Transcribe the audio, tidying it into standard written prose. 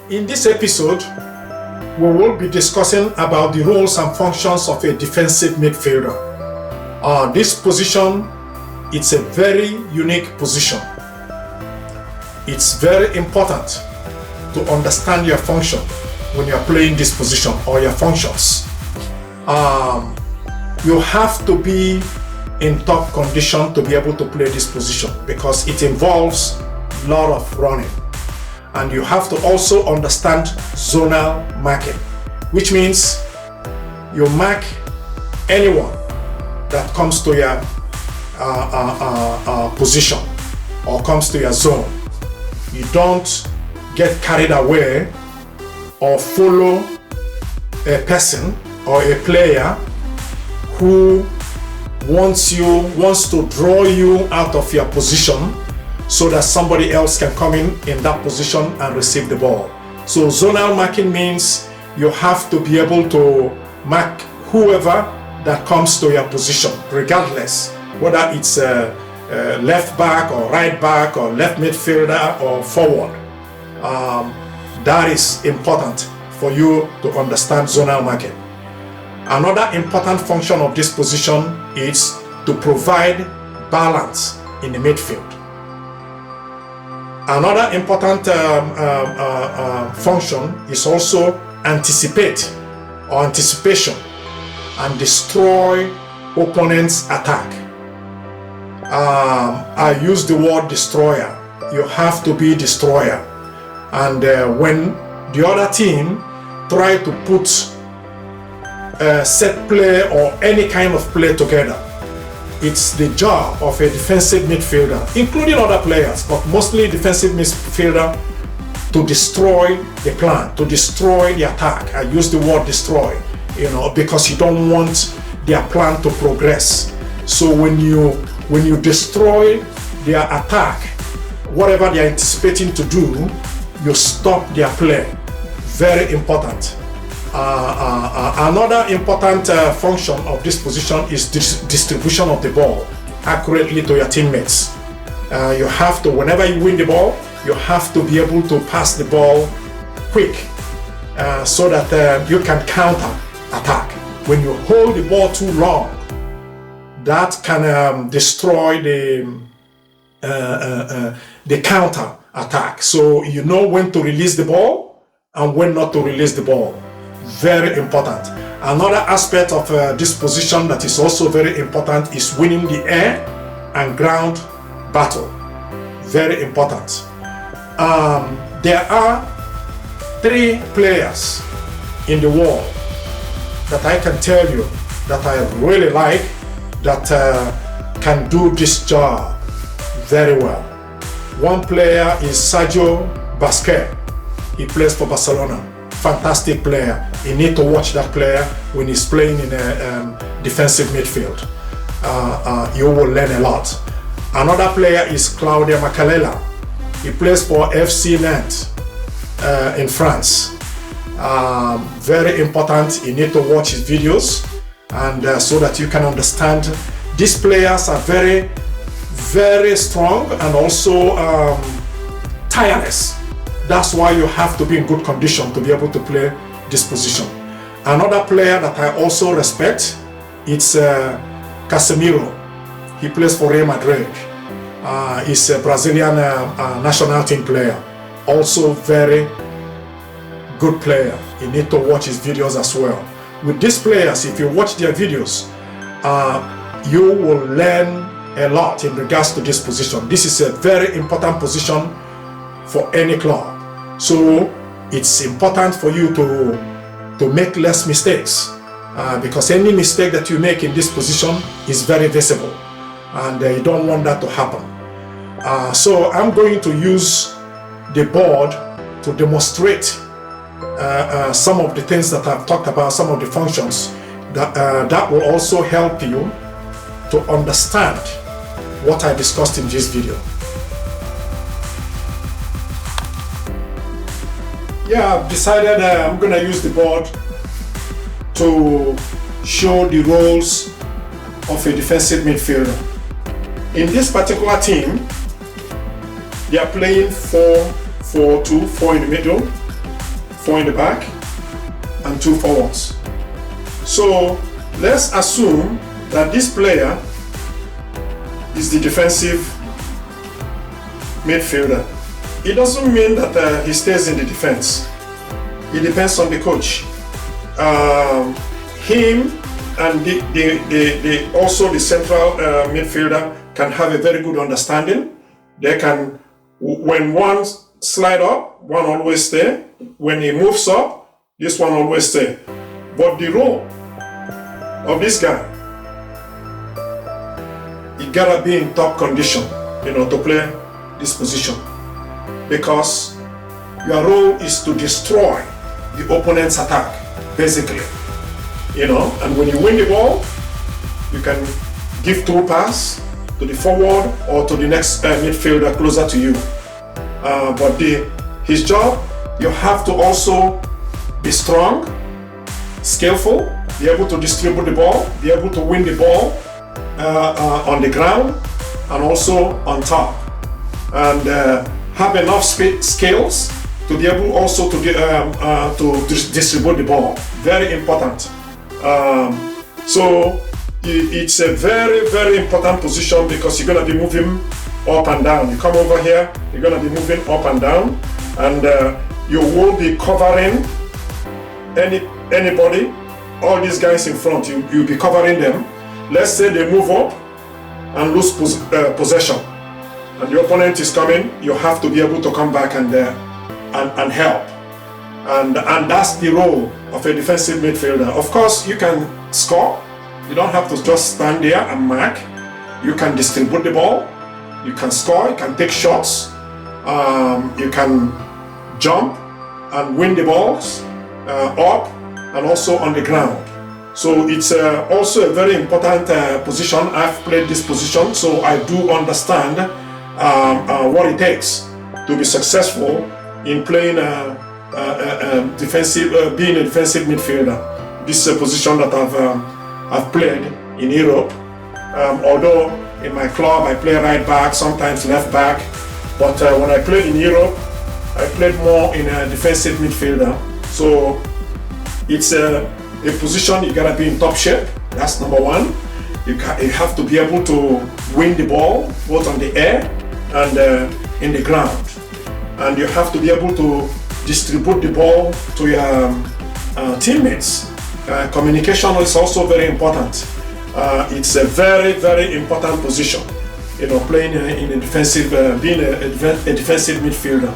In this episode, we will be discussing about the roles and functions of a defensive midfielder. This position, it's a very unique position. It's very important to understand your function when you're playing this position or your functions. You have to be in top condition to be able to play this position because it involves a lot of running. And you have to also understand zonal marking, which means you mark anyone that comes to your position or comes to your zone. You don't get carried away or follow a person or a player who wants to draw you out of your position so that somebody else can come in that position and receive the ball. So zonal marking means you have to be able to mark whoever that comes to your position, regardless whether it's a left back or right back or left midfielder or forward. That is important for you to understand zonal marking. Another important function of this position is to provide balance in the midfield. Another important function is also anticipation and destroy opponent's attack. I use the word destroyer. You have to be destroyer. And when the other team try to put set play or any kind of play together, it's the job of a defensive midfielder, including other players, but mostly defensive midfielder, to destroy the plan, to destroy the attack. I use the word destroy, because you don't want their plan to progress. So when you destroy their attack, whatever they are anticipating to do, you stop their play. Very important. Another important function of this position is distribution of the ball accurately to your teammates. You have to, whenever you win the ball, you have to be able to pass the ball quick so that you can counter attack. When you hold the ball too long, that can destroy the counter attack. So you know when to release the ball and when not to release the ball. Very important. Another aspect of this position that is also very important is winning the air and ground battle. Very important. There are 3 players in the world that I can tell you that I really like that can do this job very well. One player is Sergio Busquets. He plays for Barcelona. Fantastic player. You need to watch that player when he's playing in a defensive midfield. You will learn a lot. Another player is Claudio Macalella. He plays for FC Nantes in France. Very important. You need to watch his videos and so that you can understand. These players are very, very strong and also tireless. That's why you have to be in good condition to be able to play this position. Another player that I also respect, it's Casemiro. He plays for Real Madrid. He's a Brazilian national team player. Also very good player. You need to watch his videos as well. With these players, if you watch their videos, you will learn a lot in regards to this position. This is a very important position for any club. So it's important for you to make less mistakes because any mistake that you make in this position is very visible and you don't want that to happen. So I'm going to use the board to demonstrate some of the things that I've talked about, some of the functions that will also help you to understand what I discussed in this video. Yeah, I've decided I'm going to use the board to show the roles of a defensive midfielder. In this particular team, they are playing 4-4-2, 4 in the middle, 4 in the back, and 2 forwards. So let's assume that this player is the defensive midfielder. It doesn't mean that he stays in the defense. It depends on the coach. Him and also the central midfielder can have a very good understanding. They can, when one slide up, one always stay. When he moves up, this one always stay. But the role of this guy, he gotta be in top condition, to play this position, because your role is to destroy the opponent's attack, basically. And when you win the ball, you can give through pass to the forward or to the next midfielder closer to you. But his job, you have to also be strong, skillful, be able to distribute the ball, be able to win the ball on the ground and also on top, and have enough skills to be able also to distribute the ball. Very important. So it's a very, very important position, because you're going to be moving up and down. You come over here, you're going to be moving up and down, and you will be covering anybody, all these guys in front. You'll be covering them. Let's say they move up and lose possession, and the opponent is coming. You have to be able to come back and help. And that's the role of a defensive midfielder. Of course, you can score. You don't have to just stand there and mark. You can distribute the ball. You can score. You can take shots. You can jump and win the balls up and also on the ground. So it's also a very important position. I've played this position, so I do understand what it takes to be successful in playing being a defensive midfielder. This is a position that I've played in Europe. Although in my club I play right back, sometimes left back, but when I played in Europe, I played more in a defensive midfielder. So it's a position you gotta be in top shape. That's number one. You have to be able to win the ball both on the air and in the ground, and you have to be able to distribute the ball to your teammates. Communication is also very important. It's a very, very important position, playing in a defensive, being a defensive midfielder.